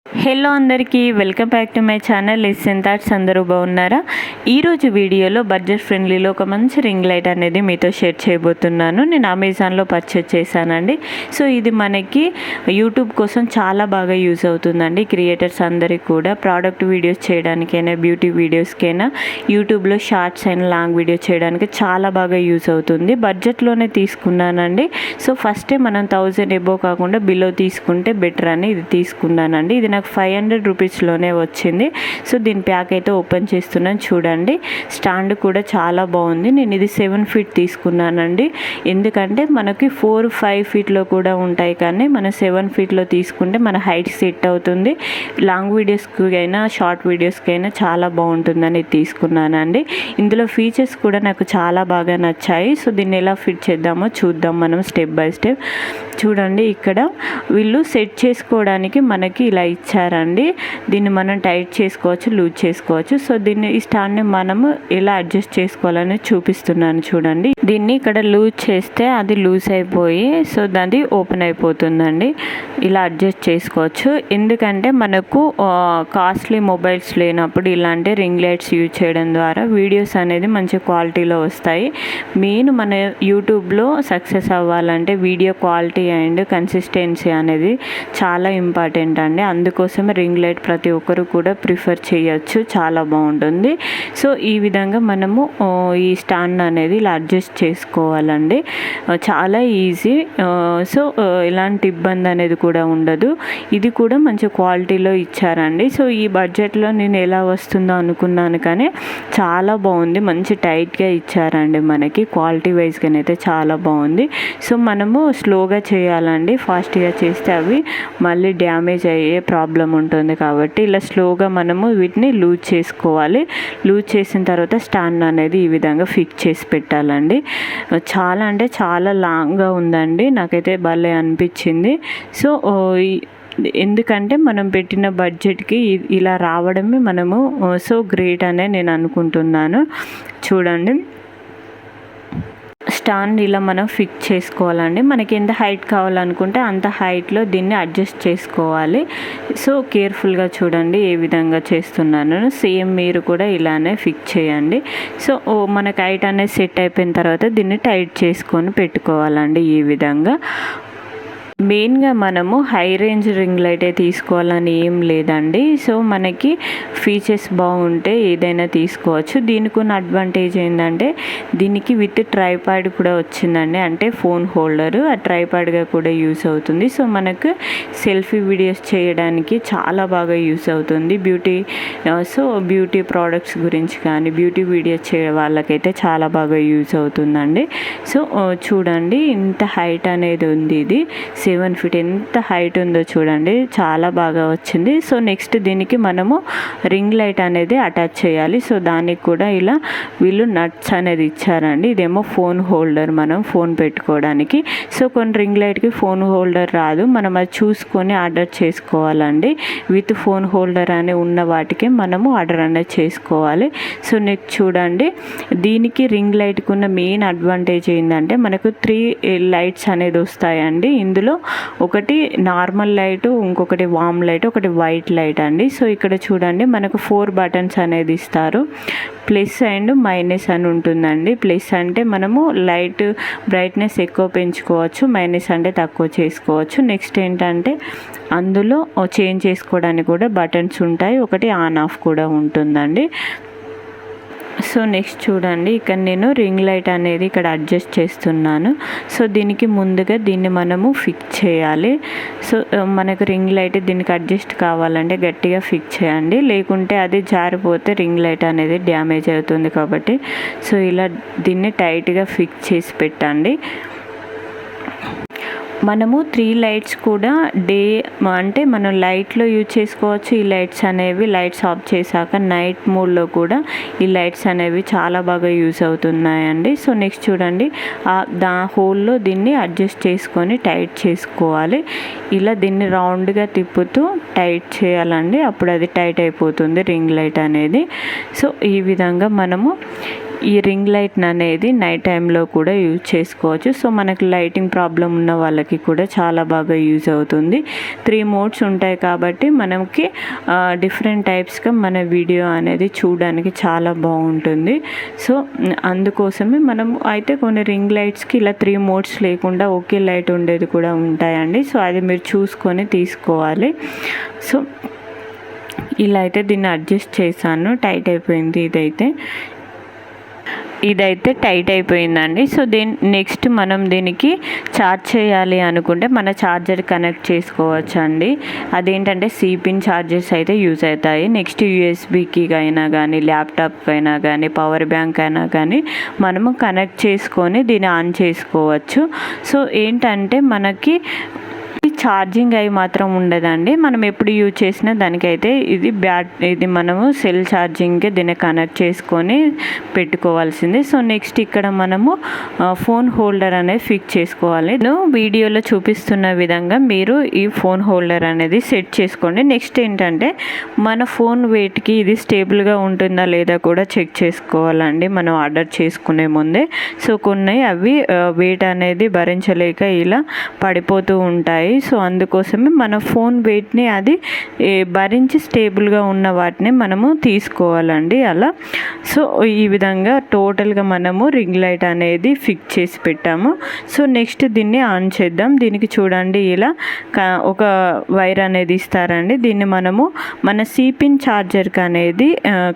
Hello అందరికీ welcome back to my channel listen thoughts. అందరూ బాగున్నారా? ఈరోజు వీడియోలో బడ్జెట్ ఫ్రెండ్లీలో ఒక మంచి రింగ్ లైట్ అనేది మీతో షేర్ చేయబోతున్నాను. నేను అమెజాన్లో పర్చేజ్ చేశానండి. సో ఇది మనకి యూట్యూబ్ కోసం చాలా బాగా యూజ్ అవుతుందండి. క్రియేటర్స్ అందరికీ కూడా ప్రోడక్ట్ వీడియోస్ చేయడానికైనా, బ్యూటీ వీడియోస్కైనా, యూట్యూబ్లో షార్ట్స్ అండ్ లాంగ్ వీడియో చేయడానికి చాలా బాగా యూజ్ అవుతుంది. బడ్జెట్లోనే తీసుకున్నానండి. సో ఫస్టే మనం 1000 ఎబో కాకుండా బిలో తీసుకుంటే బెటర్ అని ఇది తీసుకున్నానండి. ఇది నాకు 500 రూపీస్లోనే వచ్చింది. సో దీని ప్యాక్ అయితే ఓపెన్ చేస్తున్నాను. చూడండి, స్టాండ్ కూడా చాలా బాగుంది. నేను ఇది 7 ఫీట్ తీసుకున్నానండి. ఎందుకంటే మనకి 4-5 ఫీట్లో కూడా ఉంటాయి, కానీ మన 7 ఫీట్లో తీసుకుంటే మన హైట్ సెట్ అవుతుంది. లాంగ్ వీడియోస్కి అయినా షార్ట్ వీడియోస్కి అయినా చాలా బాగుంటుందని తీసుకున్నానండి. ఇందులో ఫీచర్స్ కూడా నాకు చాలా బాగా నచ్చాయి. సో దీన్ని ఎలా ఫిట్ చేద్దామో చూద్దాం మనం స్టెప్ బై స్టెప్. చూడండి, ఇక్కడ వీళ్ళు సెట్ చేసుకోవడానికి మనకి ఇలా ఇచ్చారండి. దీన్ని మనం టైట్ చేసుకోవచ్చు, లూజ్ చేసుకోవచ్చు. సో ఈ స్టాండ్ని మనము ఎలా అడ్జస్ట్ చేసుకోవాలని చూపిస్తున్నాను. చూడండి, దీన్ని ఇక్కడ లూజ్ చేస్తే అది లూజ్ అయిపోయి సో దాన్ని ఓపెన్ అయిపోతుందండి. ఇలా అడ్జస్ట్ చేసుకోవచ్చు. ఎందుకంటే మనకు కాస్ట్లీ మొబైల్స్ లేనప్పుడు ఇలాంటి రింగ్ లైట్స్ యూజ్ చేయడం ద్వారా వీడియోస్ అనేది మంచి క్వాలిటీలో వస్తాయి. మెయిన్ మన యూట్యూబ్లో సక్సెస్ అవ్వాలంటే వీడియో క్వాలిటీ అండ్ కన్సిస్టెన్సీ అనేది చాలా ఇంపార్టెంట్ అండి. అందుకోసమే రింగ్ లైట్ ప్రతి ఒక్కరు కూడా ప్రిఫర్ చేయొచ్చు, చాలా బాగుంటుంది. సో ఈ విధంగా మనము ఈ స్టాండ్ అనేది ఇలా అడ్జస్ట్ చేసుకోవాలండి. చాలా ఈజీ. సో ఎలాంటి ఇబ్బంది అనేది కూడా ఉండదు. ఇది కూడా మంచి క్వాలిటీలో ఇచ్చారండి. సో ఈ బడ్జెట్లో నేను ఎలా వస్తుందో అనుకున్నాను, కానీ చాలా బాగుంది. మంచి టైట్గా ఇచ్చారండి. మనకి క్వాలిటీ వైజ్గానైతే చాలా బాగుంది. సో మనము స్లోగా చేయాలండి. ఫాస్ట్గా చేస్తే అవి మళ్ళీ డ్యామేజ్ అయ్యే ప్రాబ్లం ఉంటుంది. కాబట్టి ఇలా స్లోగా మనము వీటిని లూజ్ చేసుకోవాలి. లూజ్ చేసిన తర్వాత స్టాండ్ అనేది ఈ విధంగా ఫిక్స్ చేసి పెట్టాలండి. చాలా అంటే చాలా లాంగ్గా ఉందండి. నాకైతే భలే అనిపించింది. సో ఎందుకంటే మనం పెట్టిన బడ్జెట్కి ఇలా రావడమే మనము సో గ్రేట్ అనే నేను అనుకుంటున్నాను. చూడండి, స్టాండ్ ఇలా మనం ఫిక్స్ చేసుకోవాలండి. మనకి ఎంత హైట్ కావాలనుకుంటే అంత హైట్లో దీన్ని అడ్జస్ట్ చేసుకోవాలి. సో కేర్ఫుల్గా చూడండి ఏ విధంగా చేస్తున్నాను. సేమ్ మీరు కూడా ఇలానే ఫిక్స్ చేయండి. సో మనకి హైట్ అనేది సెట్ అయిపోయిన తర్వాత దీన్ని టైట్ చేసుకొని పెట్టుకోవాలండి ఈ విధంగా. మెయిన్గా మనము హై రేంజ్ రింగ్ లైటే తీసుకోవాలని ఏం లేదండి. సో మనకి ఫీచర్స్ బాగుంటే ఏదైనా తీసుకోవచ్చు. దీనికి ఉన్న అడ్వాంటేజ్ ఏంటంటే దీనికి విత్ ట్రైపాడ్ కూడా వచ్చిందండి. అంటే ఫోన్ హోల్డరు ఆ ట్రైపాడ్గా కూడా యూస్ అవుతుంది. సో మనకు సెల్ఫీ వీడియోస్ చేయడానికి చాలా బాగా యూస్ అవుతుంది. బ్యూటీ ప్రోడక్ట్స్ గురించి కానీ బ్యూటీ వీడియోస్ చేయ వాళ్ళకైతే చాలా బాగా యూస్ అవుతుందండి. సో చూడండి, ఇంత హైట్ అనేది ఉంది. ఇది 7 ఫీట్ ఎంత హైట్ ఉందో చూడండి, చాలా బాగా వచ్చింది. సో నెక్స్ట్ దీనికి మనము రింగ్ లైట్ అనేది అటాచ్ చేయాలి. సో దానికి కూడా ఇలా వీళ్ళు నట్స్ అనేది ఇచ్చారండి. ఇదేమో ఫోన్ హోల్డర్, మనం ఫోన్ పెట్టుకోవడానికి. సో కొన్ని రింగ్ లైట్కి ఫోన్ హోల్డర్ రాదు, మనం అది చూసుకొని ఆర్డర్ చేసుకోవాలండి. విత్ ఫోన్ హోల్డర్ అని ఉన్న వాటికి మనము ఆర్డర్ అనేది చేసుకోవాలి. సో నెక్స్ట్ చూడండి, దీనికి రింగ్ లైట్కి ఉన్న మెయిన్ అడ్వాంటేజ్ ఏంటంటే మనకు 3 లైట్స్ అనేది వస్తాయండి. ఇందులో ఒకటి నార్మల్ లైట్, ఇంకొకటి వామ్ లైట్, ఒకటి వైట్ లైట్ అండి. సో ఇక్కడ చూడండి, మనకు 4 బటన్స్ అనేది ఇస్తారు. ప్లస్ అండ్ మైనస్ అని ఉంటుందండి. ప్లస్ అంటే మనము లైట్ బ్రైట్నెస్ ఎక్కువ పెంచుకోవచ్చు, మైనస్ అంటే తక్కువ చేసుకోవచ్చు. నెక్స్ట్ ఏంటంటే అందులో చేంజ్ చేసుకోవడానికి కూడా బటన్స్ ఉంటాయి. ఒకటి ఆన్ ఆఫ్ కూడా ఉంటుందండి. సో నెక్స్ట్ చూడండి, ఇక్కడ నేను రింగ్ లైట్ అనేది ఇక్కడ అడ్జస్ట్ చేస్తున్నాను. సో దీనికి ముందుగా దీన్ని మనము ఫిక్స్ చేయాలి. సో మనకు రింగ్ లైట్ దీనికి అడ్జస్ట్ కావాలంటే గట్టిగా ఫిక్స్ చేయండి, లేకుంటే అది జారిపోతే రింగ్ లైట్ అనేది డ్యామేజ్ అవుతుంది. కాబట్టి సో ఇలా దీన్ని టైట్గా ఫిక్స్ చేసి పెట్టండి. మనము 3 లైట్స్ కూడా అంటే మనం లైట్లో యూజ్ చేసుకోవచ్చు. ఈ లైట్స్ అనేవి లైట్స్ ఆఫ్ చేశాక నైట్ మోడ్లో కూడా ఈ లైట్స్ అనేవి చాలా బాగా యూజ్ అవుతున్నాయండి. సో నెక్స్ట్ చూడండి, హోల్లో దీన్ని అడ్జస్ట్ చేసుకొని టైట్ చేసుకోవాలి. ఇలా దీన్ని రౌండ్గా తిప్పుతూ టైట్ చేయాలండి. అప్పుడు అది టైట్ అయిపోతుంది రింగ్ లైట్ అనేది. సో ఈ విధంగా మనము ఈ రింగ్ లైట్ అనేది నైట్ టైంలో కూడా యూజ్ చేసుకోవచ్చు. సో మనకి లైటింగ్ ప్రాబ్లం ఉన్న వాళ్ళకి కూడా చాలా బాగా యూజ్ అవుతుంది. 3 మోడ్స్ ఉంటాయి కాబట్టి మనకి డిఫరెంట్ టైప్స్గా మన వీడియో అనేది చూడడానికి చాలా బాగుంటుంది. సో అందుకోసమే మనం అయితే కొన్ని రింగ్ లైట్స్కి ఇలా 3 మోడ్స్ లేకుండా ఒకే లైట్ ఉండేది కూడా ఉంటాయండి. సో అది మీరు చూసుకొని తీసుకోవాలి. సో ఇలా అయితే దీన్ని అడ్జస్ట్ చేశాను. టైట్ అయిపోయింది. ఇదైతే టైట్ అయిపోయిందండి. సో నెక్స్ట్ మనం దీనికి ఛార్జ్ చేయాలి అనుకుంటే మన ఛార్జర్ కనెక్ట్ చేసుకోవచ్చు అండి. అదేంటంటే సిపిన్ ఛార్జర్స్ అయితే యూజ్ అవుతాయి. నెక్స్ట్ యూఎస్బికి అయినా కానీ ల్యాప్టాప్కి అయినా కానీ పవర్ బ్యాంక్ అయినా కానీ మనము కనెక్ట్ చేసుకొని దీన్ని ఆన్ చేసుకోవచ్చు. సో ఏంటంటే మనకి ఛార్జింగ్ అయి మాత్రం ఉండదండి. మనం ఎప్పుడు యూజ్ చేసినా దానికైతే ఇది మనము సెల్ ఛార్జింగ్కి దీన్ని కనెక్ట్ చేసుకొని పెట్టుకోవాల్సింది. సో నెక్స్ట్ ఇక్కడ మనము ఫోన్ హోల్డర్ అనేది ఫిక్స్ చేసుకోవాలి. నేను వీడియోలో చూపిస్తున్న విధంగా మీరు ఈ ఫోన్ హోల్డర్ అనేది సెట్ చేసుకోండి. నెక్స్ట్ ఏంటంటే మన ఫోన్ వెయిట్కి ఇది స్టేబుల్గా ఉంటుందా లేదా కూడా చెక్ చేసుకోవాలండి మనం ఆర్డర్ చేసుకునే ముందే. సో కొన్ని అవి వెయిట్ అనేది భరించలేక ఇలా పడిపోతూ ఉంటాయి. సో అందుకోసమే మన ఫోన్ వెయిట్ని అది భరించి స్టేబుల్గా ఉన్న వాటిని మనము తీసుకోవాలండి అలా. సో ఈ విధంగా టోటల్గా మనము రింగ్ లైట్ అనేది ఫిక్స్ చేసి పెట్టాము. సో నెక్స్ట్ దీన్ని ఆన్ చేద్దాం. దీనికి చూడండి ఇలా ఒక వైర్ అనేది ఇస్తారండి. దీన్ని మనము మన సిపిన్ ఛార్జర్కి అనేది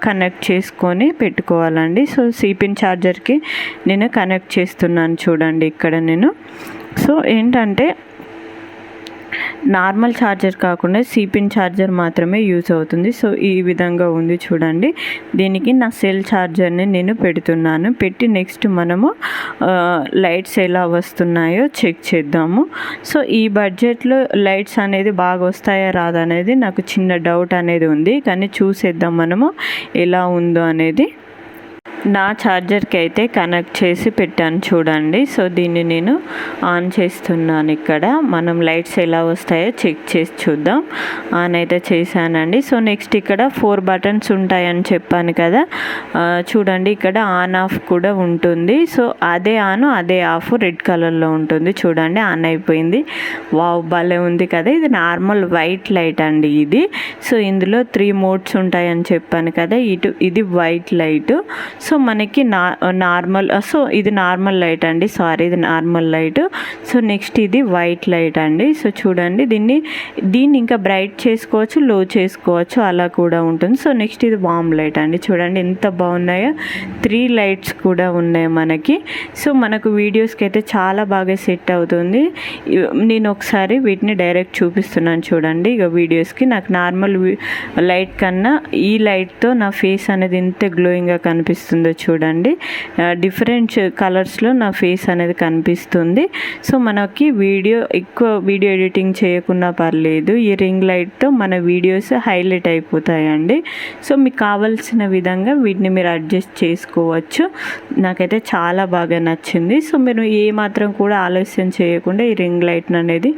కనెక్ట్ చేసుకొని పెట్టుకోవాలండి. సో సిపిన్ ఛార్జర్కి నేను కనెక్ట్ చేస్తున్నాను చూడండి ఇక్కడ నేను. సో ఏంటంటే నార్మల్ ఛార్జర్ కాకుండా సిపిన్ ఛార్జర్ మాత్రమే యూజ్ అవుతుంది. సో ఈ విధంగా ఉంది చూడండి. దీనికి నా సెల్ ఛార్జర్ని నేను పెడుతున్నాను. పెట్టి నెక్స్ట్ మనము లైట్స్ ఎలా వస్తున్నాయో చెక్ చేద్దాము. సో ఈ బడ్జెట్లో లైట్స్ అనేది బాగా వస్తాయా రాదా అనేది నాకు చిన్న డౌట్ అనేది ఉంది. కానీ చూసేద్దాం మనము ఎలా ఉందో అనేది. నా ఛార్జర్కి అయితే కనెక్ట్ చేసి పెట్టాను చూడండి. సో దీన్ని నేను ఆన్ చేస్తున్నాను. ఇక్కడ మనం లైట్స్ ఎలా వస్తాయో చెక్ చేసి చూద్దాం. ఆన్ అయితే చేశానండి. సో నెక్స్ట్ ఇక్కడ 4 బటన్స్ ఉంటాయని చెప్పాను కదా. చూడండి ఇక్కడ ఆన్ ఆఫ్ కూడా ఉంటుంది. సో అదే ఆన్ అదే ఆఫ్ రెడ్ కలర్లో ఉంటుంది చూడండి. ఆన్ అయిపోయింది. వావ్ భలే ఉంది కదా. ఇది నార్మల్ వైట్ లైట్ అండి ఇది. సో ఇందులో 3 మోడ్స్ ఉంటాయని చెప్పాను కదా. ఇది వైట్ లైట్. సో మనకి నార్మల్ ఇది నార్మల్ లైట్ అండి. ఇది నార్మల్ లైట్. సో నెక్స్ట్ ఇది వైట్ లైట్ అండి. సో చూడండి దీన్ని ఇంకా బ్రైట్ చేసుకోవచ్చు, లో చేసుకోవచ్చు, అలా కూడా ఉంటుంది. సో నెక్స్ట్ ఇది వామ్ లైట్ అండి. చూడండి ఎంత బాగున్నాయో. 3 లైట్స్ కూడా ఉన్నాయి మనకి. సో మనకు వీడియోస్కి అయితే చాలా బాగా సెట్ అవుతుంది. నేను ఒకసారి వీటిని డైరెక్ట్ చూపిస్తున్నాను చూడండి. ఇక వీడియోస్కి నాకు నార్మల్ లైట్ కన్నా ఈ లైట్తో నా ఫేస్ అనేది ఎంత గ్లోయింగ్గా కనిపిస్తుందో చూడండి. డిఫరెంట్ కలర్స్లో నా ఫేస్ అనేది కనిపిస్తుంది. సో మనకి ఎక్కువ వీడియో ఎడిటింగ్ చేయకున్నా పర్లేదు. ఈ రింగ్ లైట్తో మన వీడియోస్ హైలైట్ అయిపోతాయండి. సో మీకు కావాల్సిన విధంగా వీటిని మీరు అడ్జస్ట్ చేసుకోవచ్చు. నాకైతే చాలా బాగా నచ్చింది. సో మీరు ఏమాత్రం కూడా ఆలస్యం చేయకుండా ఈ రింగ్ లైట్ అనేది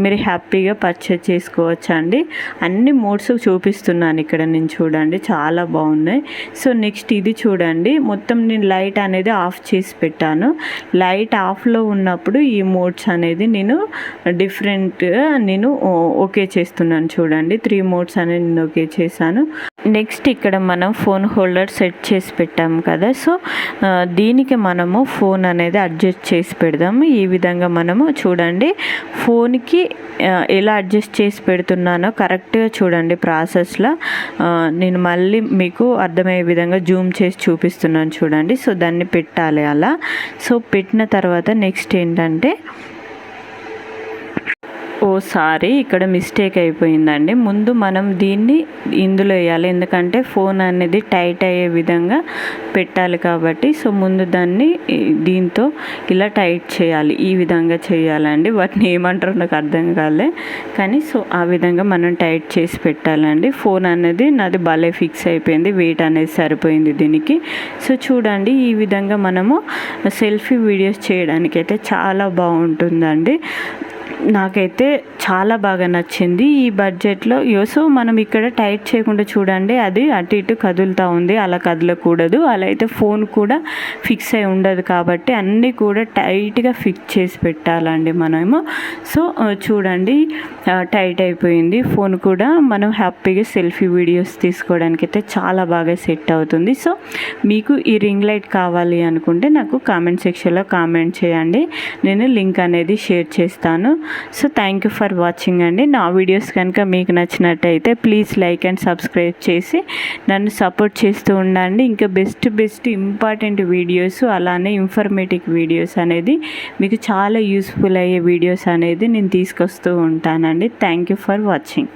మీరు హ్యాపీగా పర్చేజ్ చేసుకోవచ్చు అండి. అన్ని మోడ్స్ చూపిస్తున్నాను ఇక్కడ నేను చూడండి. చాలా బాగున్నాయి. సో నెక్స్ట్ ఇది చూడండి. మొత్తం నేను లైట్ అనేది ఆఫ్ చేసి పెట్టాను. లైట్ ఆఫ్లో ఉన్నప్పుడు ఈ మోడ్స్ అనేది నేను డిఫరెంట్గా ఓకే చేస్తున్నాను చూడండి. 3 మోడ్స్ అనేది నేను ఓకే చేశాను. నెక్స్ట్ ఇక్కడ మనం ఫోన్ హోల్డర్ సెట్ చేసి పెట్టాము కదా. సో దీనికి మనము ఫోన్ అనేది అడ్జస్ట్ చేసి పెడదాము. ఈ విధంగా మనము చూడండి ఫోన్కి ఎలా అడ్జస్ట్ చేసి పెడుతున్నానో కరెక్ట్గా చూడండి ప్రాసెస్లో. నేను మళ్ళీ మీకు అర్థమయ్యే విధంగా జూమ్ చేసి చూపిస్తున్నాను చూడండి. సో దాన్ని పెట్టాలి అలా. సో పెట్టిన తర్వాత నెక్స్ట్ ఏంటంటే ఇక్కడ మిస్టేక్ అయిపోయిందండి. ముందు మనం దీన్ని ఇందులో వేయాలి, ఎందుకంటే ఫోన్ అనేది టైట్ అయ్యే విధంగా పెట్టాలి కాబట్టి. సో ముందు దాన్ని దీంతో ఇలా టైట్ చేయాలి, ఈ విధంగా చేయాలండి. వాటిని ఏమంటారో నాకు అర్థం కాలే కానీ సో ఆ విధంగా మనం టైట్ చేసి పెట్టాలండి. ఫోన్ అనేది నాది భలే ఫిక్స్ అయిపోయింది, వెయిట్ అనేది సరిపోయింది దీనికి. సో చూడండి ఈ విధంగా మనము సెల్ఫీ వీడియోస్ చేయడానికైతే చాలా బాగుంటుందండి. నాకైతే చాలా బాగా నచ్చింది ఈ బడ్జెట్లో. సో మనం ఇక్కడ టైట్ చేయకుండా చూడండి, అది అటు ఇటు కదులుతూ ఉంది, అలా కదలకూడదు. అలా అయితే ఫోన్ కూడా ఫిక్స్ అయి ఉండదు కాబట్టి అన్నీ కూడా టైట్గా ఫిక్స్ చేసి పెట్టాలండి మనము. సో చూడండి టైట్ అయిపోయింది. ఫోన్ కూడా మనం హ్యాపీగా సెల్ఫీ వీడియోస్ తీసుకోవడానికి అయితే చాలా బాగా సెట్ అవుతుంది. సో మీకు ఈ రింగ్ లైట్ కావాలి అనుకుంటే నాకు కామెంట్ సెక్షన్లో కామెంట్ చేయండి, నేను లింక్ అనేది షేర్ చేస్తాను. So thank you for watching అండి. నా వీడియోస్ కనుక మీకు నచ్చినట్టయితే ప్లీజ్ లైక్ అండ్ సబ్స్క్రైబ్ చేసి నన్ను సపోర్ట్ చేస్తూ ఉండండి. ఇంకా బెస్ట్ ఇంపార్టెంట్ వీడియోస్, అలానే ఇన్ఫర్మేటివ్ వీడియోస్ అనేది మీకు చాలా యూస్ఫుల్ అయ్యే వీడియోస్ అనేది నేను తీసుకొస్తూ ఉంటానండి. Thank you for watching.